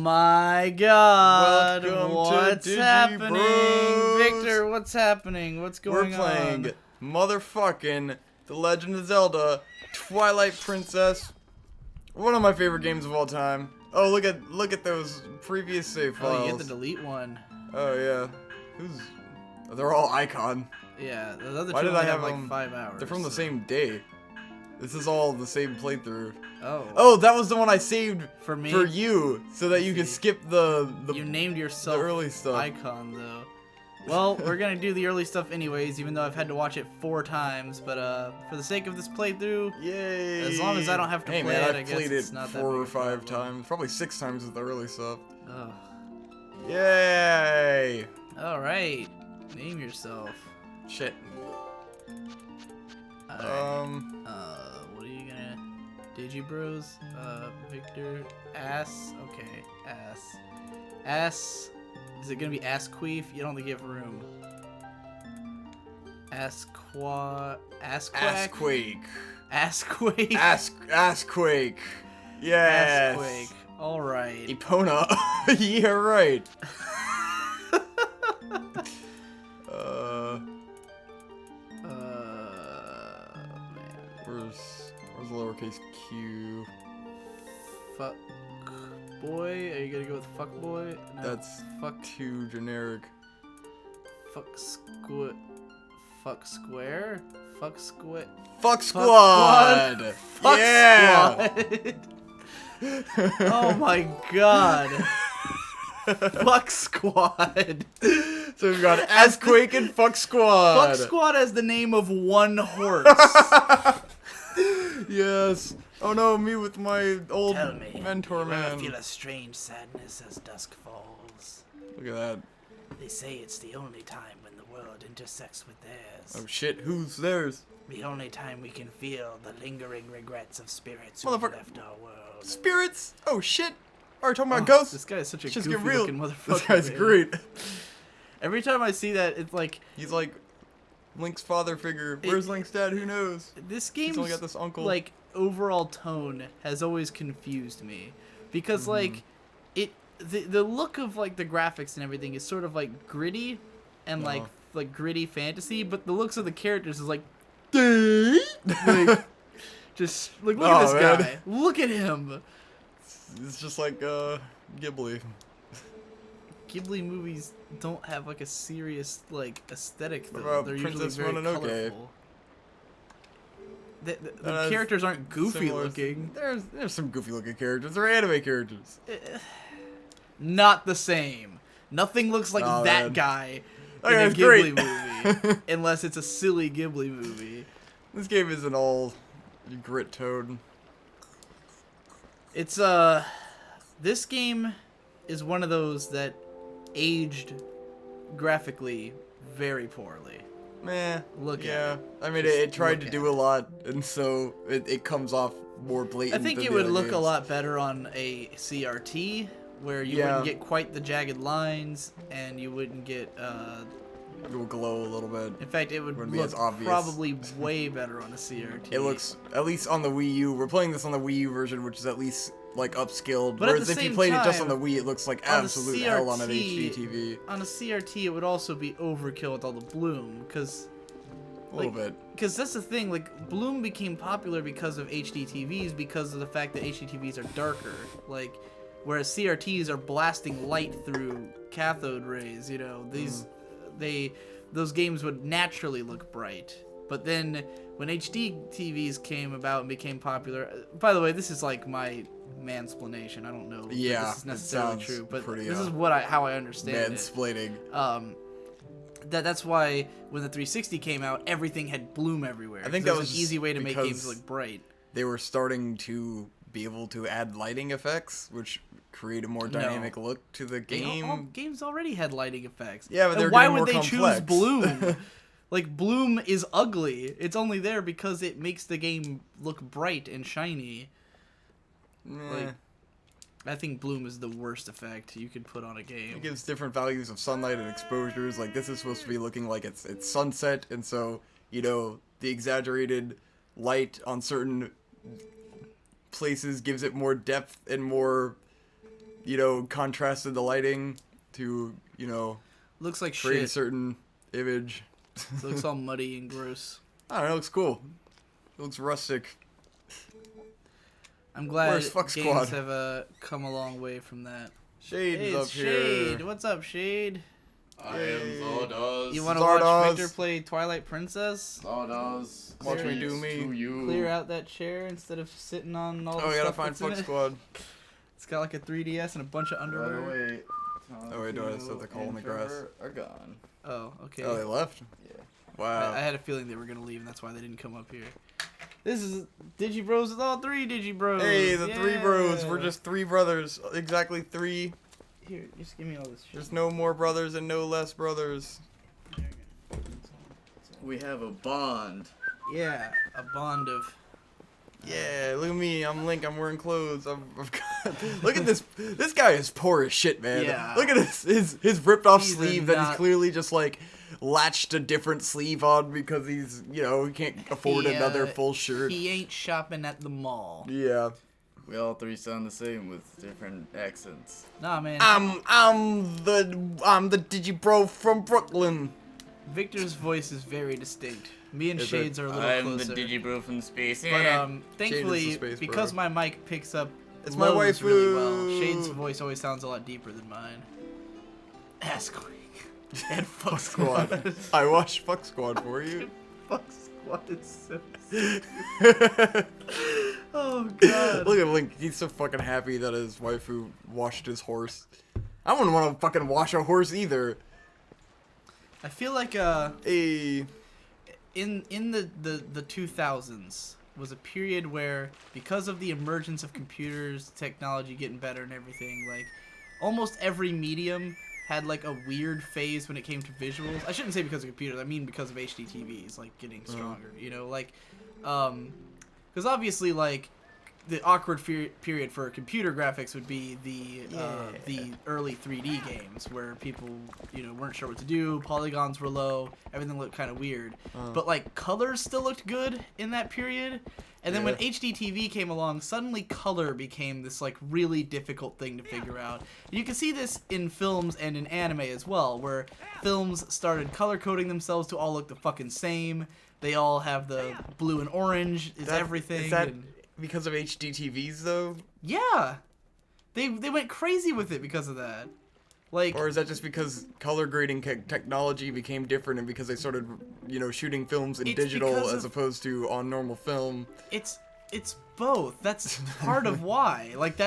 my god. Welcome what's to Digi, happening? bros. Victor, what's happening? What's going on? We're playing motherfucking The Legend of Zelda Twilight Princess. One of my favorite games of all time. Oh, look at those previous save files. Oh, you get the delete one. Oh yeah. They're all Icon. Yeah, the other Why two did I only have like them? 5 hours. They're from the same day. This is all the same playthrough. Oh. Oh, that was the one I saved For me? for you, so that you could skip the You named yourself the early stuff. Icon, though. Well, we're gonna do the early stuff anyways, even though I've had to watch it 4 times. But for the sake of this playthrough, yay! as long as I don't have to play it, I I've guess played it's it not that 4 big or a 5 problem. times, probably 6 times with the early stuff. Ugh. Yay! All right, name yourself. Shit. What are you gonna? Digi Bros? Victor? Ass? Okay, Ass. Ass. Is it gonna be AssQuake? You don't think you have room. AssQuake? AssQuake. AssQuake? AssQuake. Yes. AssQuake. Alright. Epona. Yeah, right. Man. Where's the lowercase q? Fuck boy? Are you gonna go with fuck boy? No. That's fuck too generic. Fuck square? Fuck squad? Fuck squad. Fuck Yeah. squad. Oh my god. Fuck squad. So we've got AssQuake and Fuck Squad. Fuck squad as the name of one horse. Yes. Oh no, me with my old Tell me, mentor you ever man. feel a strange sadness as dusk falls? Look at that. They say it's the only time when the world intersects with theirs. Oh shit, who's theirs? The only time we can feel the lingering regrets of spirits who have Motherfucker. left our world. Spirits? Oh shit. Are we talking about Oh, ghosts? This guy is such a Just goofy get real. looking motherfucker. This guy's man. great. Every time I see that, it's like He's like Link's father figure. Where's Link's dad? Who knows? this He's only game's got this uncle. like overall tone has always confused me because like the look of like the graphics and everything is sort of like gritty and like gritty fantasy, but the looks of the characters is like just like look at this man. guy. Look at him. It's just like Ghibli. Ghibli movies don't have like a serious like aesthetic though. What about They're Princess usually very Mononoke? colorful. The has characters aren't goofy Similar- looking. There's some goofy looking characters. They're anime characters. Not the same. Nothing looks like Oh, that man. guy That in a guy's Ghibli great. movie, unless it's a silly Ghibli movie. This game isn't all grit tone. It's this game is one of those that aged graphically very poorly. Meh. Look yeah. at it. I mean, Just it tried look to at do a lot, and so it comes off more blatant. I think than it the would other look a games. lot better on a CRT, where you Yeah. wouldn't get quite the jagged lines, and you wouldn't get. It will glow a little bit. In fact, it would Wouldn't be look as obvious. probably way better on a CRT. It looks, at least on the Wii U, we're playing this on the Wii U version, which is at least like upscaled. But at Whereas the if you same played it just time, on the Wii, it looks like on the absolute hell on an CRT HD TV. On a CRT, it would also be overkill with all the bloom, because A little bit. Because that's the thing, like, bloom became popular because of HD TVs, because of the fact that HD TVs are darker. Like, whereas CRTs are blasting light through cathode rays, you know, those games would naturally look bright. But then, when HD TVs came about and became popular, by the way, this is like my mansplanation, I don't know if Yeah, this is it necessarily sounds true, but pretty, this is what how I understand it. Mansplaining. That's why when the 360 came out, everything had bloom everywhere. I think 'cause that it was an easy way to make games because look bright. They were starting to be able to add lighting effects, which create a more dynamic look to the game. Games already had lighting effects. Yeah, but And they're why getting would more they complex. choose bloom? Like, bloom is ugly. It's only there because it makes the game look bright and shiny. Like, I think bloom is the worst effect you could put on a game. It gives different values of sunlight and exposures. Like, this is supposed to be looking like it's sunset, and so, you know, the exaggerated light on certain places gives it more depth and more, contrasted the lighting to, Looks like create a shit. certain image. It looks all muddy and gross. I don't know, it looks cool. It looks rustic. I'm glad Where's Fuck games Squad? have come a long way from that. Shade Hey, is up it's here. Shade. What's up, Shade? I am Zardoz. You want to watch Zardoz. Victor play Twilight Princess? Zardoz. Watch me Cheers do me. to you. Clear out that chair instead of sitting on all the Oh, we gotta stuff find that's in Fuck it. Squad. It's got like a 3DS and a bunch of By underwear. the way, Oh, wait, no, I set the call in the grass. Are gone. Oh, okay. Oh, they left? Yeah. Wow. I had a feeling they were gonna leave, and that's why they didn't come up here. This is Digi Bros with all three Digi Bros. Hey, the three bros. We're Yeah. just three brothers. Exactly three. Here. Just give me all this shit. There's no more brothers and no less brothers. We have a bond. Yeah, a bond of. Yeah, look at me. I'm Link. I'm wearing clothes. I've got... Look at this. This guy is poor as shit, man. Yeah. Look at his ripped off These are sleeve that not- he's clearly just like latched a different sleeve on because he's, he can't afford another full shirt. He ain't shopping at the mall. Yeah. We all three sound the same with different accents. Nah, man. I'm the Digibro from Brooklyn. Victor's voice is very distinct. Me and Is it? Shades are a little I'm closer. the Digibro from space. But Shade thankfully, is the space because bro. my mic picks up It's my lows waifu. really well, Shade's voice always sounds a lot deeper than mine. AssQuake and Fuck Squad. I watched Fuck Squad for you. Fuck Squad is so sick. Oh god. Look at Link. He's so fucking happy that his waifu washed his horse. I wouldn't want to fucking wash a horse either. I feel like Hey. in the 2000s was a period where, because of the emergence of computers, technology getting better and everything, like almost every medium had like a weird phase when it came to visuals. I shouldn't say because of computers, I mean because of HD TVs like getting stronger, because obviously like the awkward period for computer graphics would be the early 3D games where people weren't sure what to do, polygons were low, everything looked kind of weird, but like colors still looked good in that period. And then when HD TV came along, suddenly color became this like really difficult thing to figure out. You can see this in films and in anime as well, where films started color coding themselves to all look the fucking same. They all have the blue and orange is everything. Is that and because of HD TVs though? yeah, they went crazy with it because of that. Like, Or is that just because color grading technology became different and because they started, shooting films in It's digital because as of- opposed to on normal film? it's both. That's part of why. Like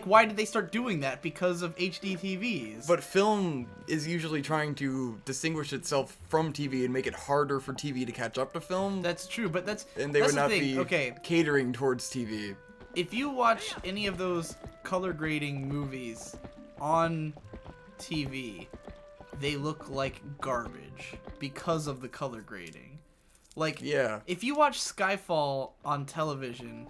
why did they start doing that? Because of HD TVs. But film is usually trying to distinguish itself from TV and make it harder for TV to catch up to film. That's true, but And they that's would the not thing. be Okay, catering towards TV. if you watch any of those color grading movies on TV, they look like garbage because of the color grading. Like, Yeah. if you watch Skyfall on television,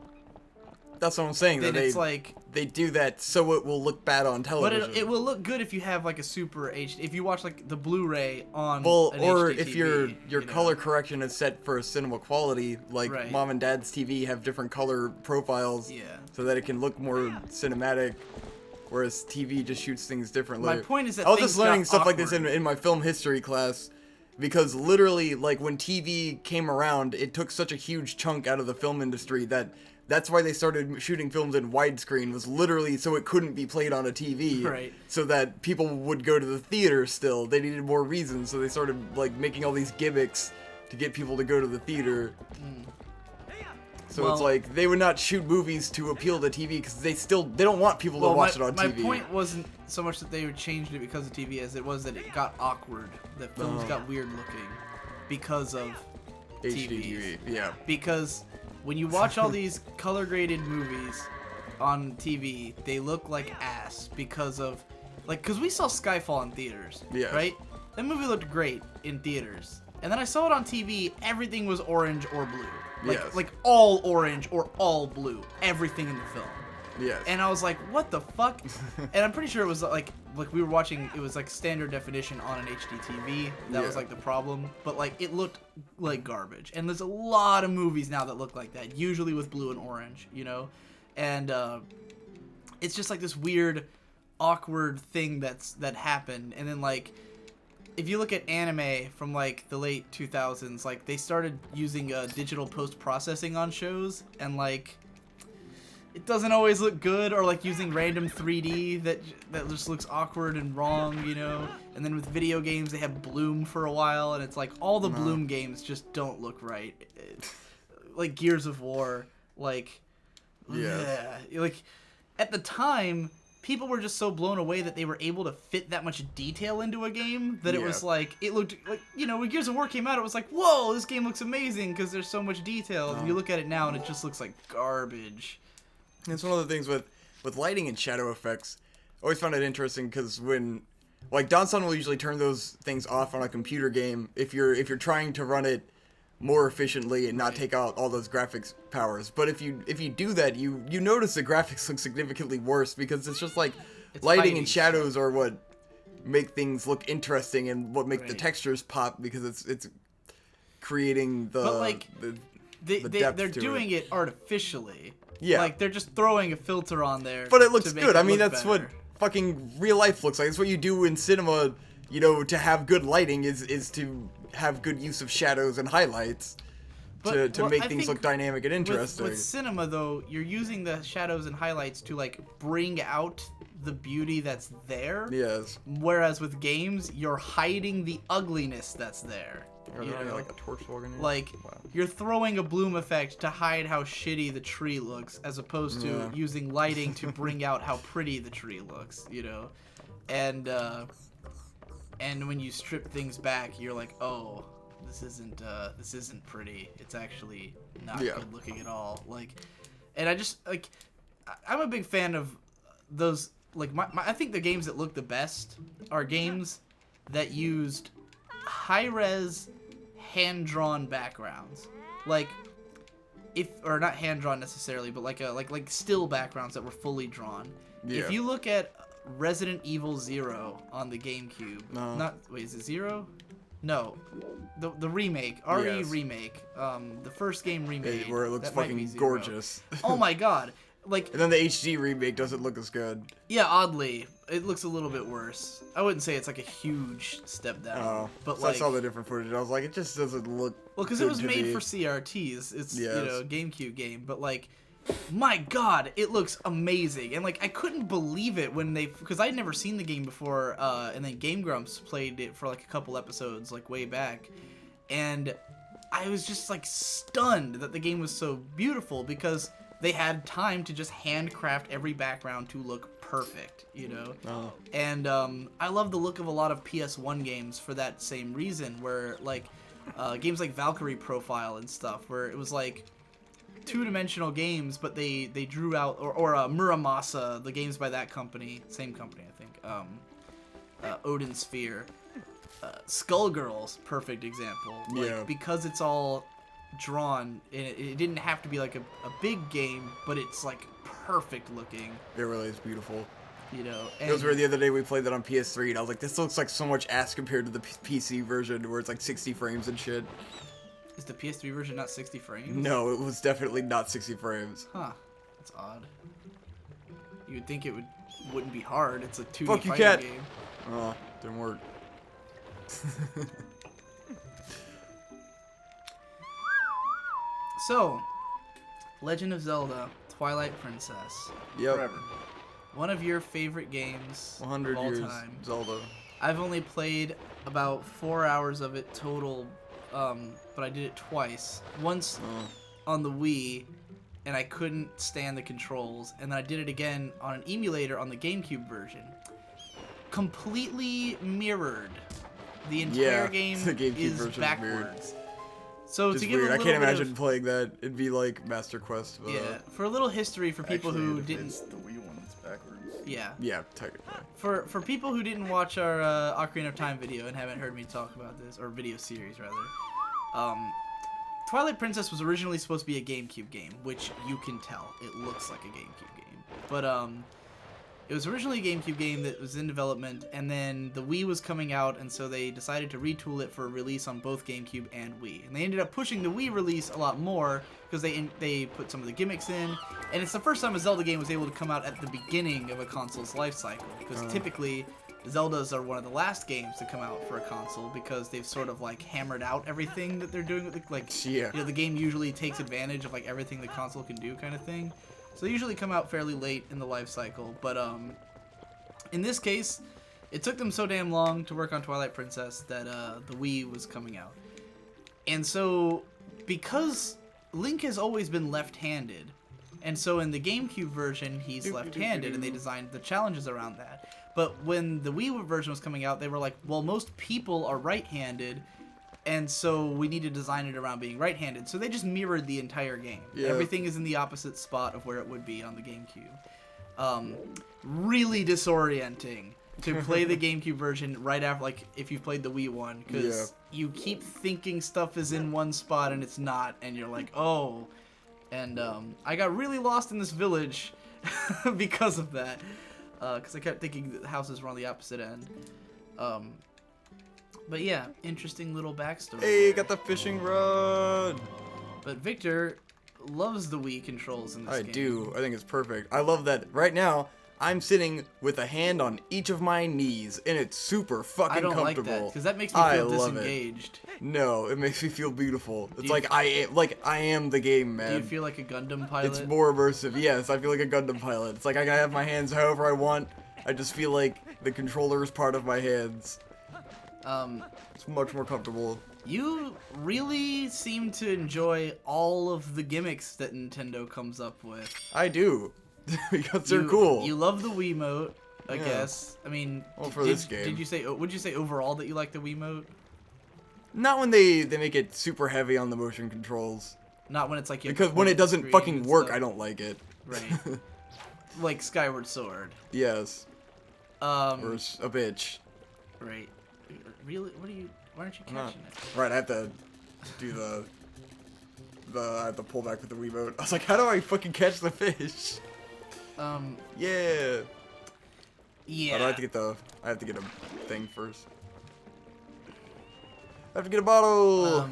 That's what I'm saying. then That it's like, they do that so it will look bad on but television. it will look good if you have like a super HD. If you watch like the Blu-ray on Well, an or HD if TV, your you know. color correction is set for cinema quality, like Right. mom and dad's TV have different color profiles, Yeah. so that it can look more cinematic, whereas TV just shoots things differently. My point is that I was things just learning got stuff like this awkward. in my film history class, because literally, like when TV came around, it took such a huge chunk out of the film industry that's why they started shooting films in widescreen, was literally so it couldn't be played on a TV. Right. So that people would go to the theater still. They needed more reasons, so they started like making all these gimmicks to get people to go to the theater. So it's Well- like they would not shoot movies to appeal to TV because they don't want people to watch it on my TV. point wasn't so much that they would changed it because of TV as it was that it got awkward. That films got weird looking because of HDTV, yeah. because when you watch all these color graded movies on TV, they look like ass because we saw Skyfall in theaters, Yes. right? That movie looked great in theaters, and then I saw it on TV. Everything was orange or blue, Yes. like all orange or all blue, everything in the film. Yes. And I was like, what the fuck? And I'm pretty sure it was like we were watching, it was like standard definition on an HD TV. That was Yeah. like the problem. But like it looked like garbage. And there's a lot of movies now that look like that, usually with blue and orange, And it's just like this weird awkward thing that happened, and then like if you look at anime from like the late 2000s, like they started using digital post-processing on shows, and like it doesn't always look good, or like using random 3D that just looks awkward and wrong, you know. And then with video games, they have bloom for a while, and it's like all the bloom games just don't look right. Like Gears of War, like like at the time, people were just so blown away that they were able to fit that much detail into a game that it was like, it looked like, you know, when Gears of War came out, it was like, whoa, this game looks amazing because there's so much detail. And you look at it now and it just looks like garbage. It's one of the things with lighting and shadow effects. I always found it interesting because when, like, Donson will usually turn those things off on a computer game if you're trying to run it more efficiently and not take out all those graphics powers. But if you do that, you notice the graphics look significantly worse because it's just like lighting and shadows are what make things look interesting and what make the textures pop because it's creating the. But like they're doing it artificially. Yeah. Like they're just throwing a filter on there. But it looks good. I mean, that's what fucking real life looks like. It's what you do in cinema, you know, to have good lighting is to have good use of shadows and highlights to make things look dynamic and interesting. With cinema, though, you're using the shadows and highlights to, like, bring out the beauty that's there. Yes. Whereas with games, you're hiding the ugliness that's there. You know? Like a torch organ. Like, you're throwing a bloom effect to hide how shitty the tree looks, as opposed to using lighting to bring out how pretty the tree looks, you know? And when you strip things back, you're like, oh, this isn't pretty. It's actually not good looking at all. Like, and I just, like, I'm a big fan of those, like, I think the games that look the best are games that used high-res, hand-drawn backgrounds. Like, or not hand-drawn necessarily, but like still backgrounds that were fully drawn. Yeah. If you look at Resident Evil 0 on the GameCube. Wait, is it 0? No. The remake. Remake. The first game remake. Where it looks fucking gorgeous. Oh my god. Like, and then the HD remake doesn't look as good. Yeah, oddly. It looks a little bit worse. I wouldn't say it's like a huge step down. Oh. But so like, I saw the different footage. I was like, it just doesn't look well, because it was made for CRTs. It's, you know, a GameCube game. But like, my god, it looks amazing. And like, I couldn't believe it when because I'd never seen the game before, and then Game Grumps played it for like a couple episodes, like way back, and I was just like stunned that the game was so beautiful because they had time to just handcraft every background to look perfect, you know? And I love the look of a lot of PS1 games for that same reason, where like games like Valkyrie Profile and stuff, where it was like two-dimensional games, but they drew out, or Muramasa, the games by that company, same company I think, Odin Sphere, Skullgirls, perfect example. Like, because it's all drawn, and it didn't have to be like a big game, but it's like perfect looking. It really is beautiful. You know, it was where the other day we played that on PS3, and I was like, this looks like so much ass compared to the PC version, where it's like 60 frames and shit. Is the PS3 version not 60 frames? No, it was definitely not 60 frames. Huh. That's odd. You would think it wouldn't be hard. It's a 2D Fuck you, fighting cat. game. Oh, didn't work. So, Legend of Zelda, Twilight Princess. Yep. Forever. One of your favorite games 100 of all years time. Zelda. I've only played about 4 hours of it total, but I did it twice. Once on the Wii, and I couldn't stand the controls, and then I did it again on an emulator on the GameCube version. Completely mirrored. The entire game the GameCube is version backwards. Is So just to give weird. a I little can't bit imagine of, playing that. It'd be like Master Quest. But, yeah, for a little history for people who didn't. It's the Wii one that's backwards. Yeah. Yeah, technically. For people who didn't watch our Ocarina of Time video and haven't heard me talk about this, or video series rather, Twilight Princess was originally supposed to be a GameCube game, which you can tell it looks like a GameCube game. But It was originally a GameCube game that was in development, and then the Wii was coming out, and so they decided to retool it for a release on both GameCube and Wii. And they ended up pushing the Wii release a lot more because they put some of the gimmicks in, and it's the first time a Zelda game was able to come out at the beginning of a console's life cycle, because typically Zeldas are one of the last games to come out for a console because they've sort of like hammered out everything that they're doing with the game usually takes advantage of like everything the console can do kind of thing. So they usually come out fairly late in the life cycle, but in this case, it took them so damn long to work on Twilight Princess that the Wii was coming out. And so, because Link has always been left-handed, and so in the GameCube version, he's left-handed, and they designed the challenges around that. But when the Wii version was coming out, they were like, well, most people are right-handed, and so we need to design it around being right-handed. So they just mirrored the entire game. Yeah. Everything is in the opposite spot of where it would be on the GameCube. Really disorienting to play the GameCube version right after, like, if you've played the Wii one, because you keep thinking stuff is in one spot and it's not, and you're like, oh. And I got really lost in this village because of that, because I kept thinking that the houses were on the opposite end. But yeah, interesting little backstory. Hey, got the fishing rod. But Victor loves the Wii controls in this game. I do. I think it's perfect. I love that right now I'm sitting with a hand on each of my knees, and it's super fucking comfortable. I don't like that, because that makes me feel disengaged. No, it makes me feel beautiful. It's like I am the game, man. Do you feel like a Gundam pilot? It's more immersive. Yes, I feel like a Gundam pilot. It's like I can have my hands however I want. I just feel like the controller is part of my hands. It's much more comfortable. You really seem to enjoy all of the gimmicks that Nintendo comes up with. I do. Because they're cool. You love the Wiimote, I guess. I mean, well, for this game. Would you say overall that you like the Wiimote? Not when they make it super heavy on the motion controls. Not when it's like because when it doesn't fucking work, I don't like it. Right. Like Skyward Sword. Yes. Or a bitch. Right. Really? Why aren't you catching it? Right, I have to do I have to pull back with the Wiimote. I was like, how do I fucking catch the fish? Yeah. Yeah. But I have to get a thing first. I have to get a bottle. What?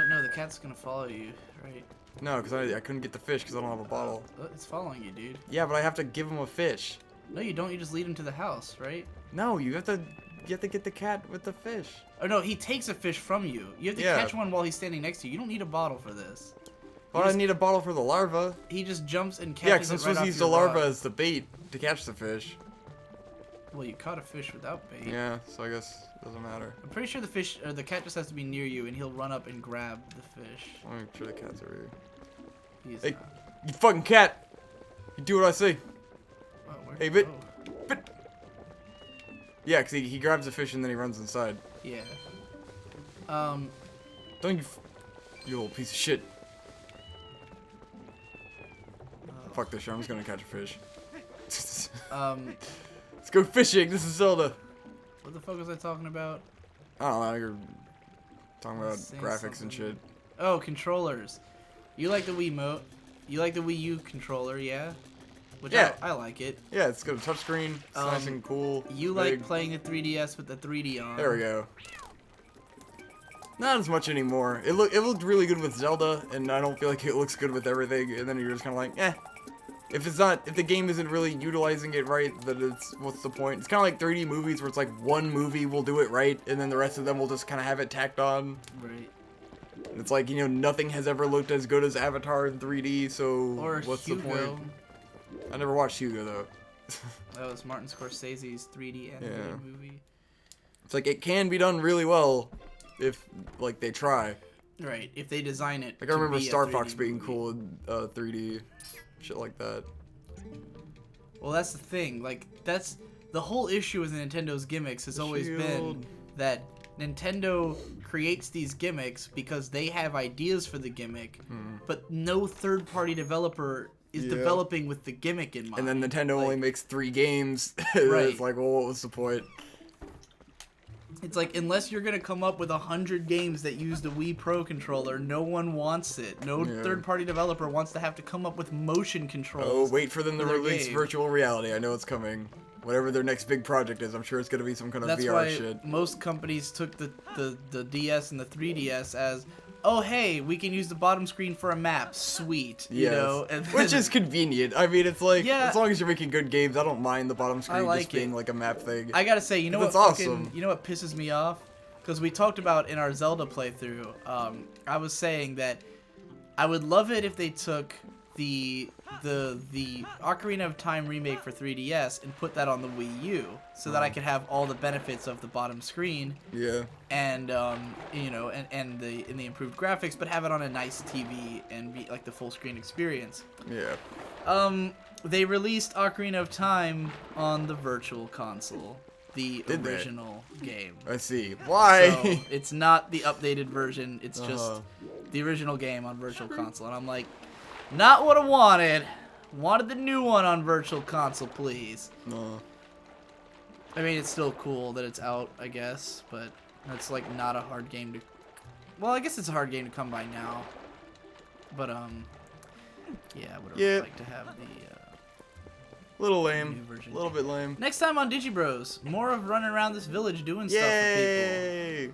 No, the cat's gonna follow you, right? No, because I couldn't get the fish because I don't have a bottle. It's following you, dude. Yeah, but I have to give him a fish. No, you don't. You just lead him to the house, right? No, you have to get the cat with the fish. Oh no, he takes a fish from you. You have to catch one while he's standing next to you. You don't need a bottle for this. Well, I need a bottle for the larva. He just jumps and catches it. Yeah, because I'm supposed to use the larva rod. as the bait to catch the fish. Well, you caught a fish without bait. Yeah, so I guess it doesn't matter. I'm pretty sure the cat just has to be near you, and he'll run up and grab the fish. I'll make sure the cat's over here. He's hey, you fucking cat! You do what I say. Oh, hey, but. Yeah, because he grabs the fish and then he runs inside. Yeah. Don't you little piece of shit. Fuck this shit, I'm just gonna catch a fish. Let's go fishing, this is Zelda. What the fuck was I talking about? I don't know, you're talking about graphics and shit. Oh, controllers. You like the Wiimote. You like the Wii U controller, yeah? Which I like it. Yeah, it's got a touchscreen. It's nice and cool. You like playing the 3DS with the 3D on. There we go. Not as much anymore. It looked really good with Zelda, and I don't feel like it looks good with everything. And then you're just kind of like, eh. If the game isn't really utilizing it right, then what's the point? It's kind of like 3D movies where it's like one movie will do it right, and then the rest of them will just kind of have it tacked on. Right. And it's like, nothing has ever looked as good as Avatar in 3D, so what's the point? I never watched Hugo though. That was Martin Scorsese's 3D animated movie. It's like it can be done really well if like they try. Right, if they design it. Like I remember Star Fox being cool in 3D, shit like that. Well, that's the thing. Like that's the whole issue with Nintendo's gimmicks has always been that Nintendo creates these gimmicks because they have ideas for the gimmick, but no third-party developer is developing with the gimmick in mind. And then Nintendo only makes 3 games. Right. It's like, well, what was the point? It's like, unless you're gonna come up with 100 games that use the Wii Pro controller, no one wants it. No third-party developer wants to have to come up with motion controls. Oh, wait for them to release game. virtual reality. I know it's coming. Whatever their next big project is, I'm sure it's gonna be some kind of VR shit. That's why most companies took the DS and the 3DS as, oh hey, we can use the bottom screen for a map. Sweet, you know. And then, which is convenient. I mean, it's like as long as you're making good games, I don't mind the bottom screen just being like a map thing. I gotta say, you know what? Awesome. You know what pisses me off? Because we talked about in our Zelda playthrough. I was saying that I would love it if they took the Ocarina of Time remake for 3DS and put that on the Wii U, so that I could have all the benefits of the bottom screen. Yeah. And you know, and the improved graphics, but have it on a nice TV and be like the full screen experience. Yeah. They released Ocarina of Time on the Virtual Console, the Did original game. I see. Why? So it's not the updated version. It's just the original game on Virtual Console, and I'm like, not what I wanted. Wanted the new one on Virtual Console, please. I mean, it's still cool that it's out, I guess, but it's like not a hard game to. Well, I guess it's a hard game to come by now. But yeah, I would have liked to have the. Little lame. New version. A little bit lame. Next time on Digi Bros, more of running around this village doing stuff for people. Yay!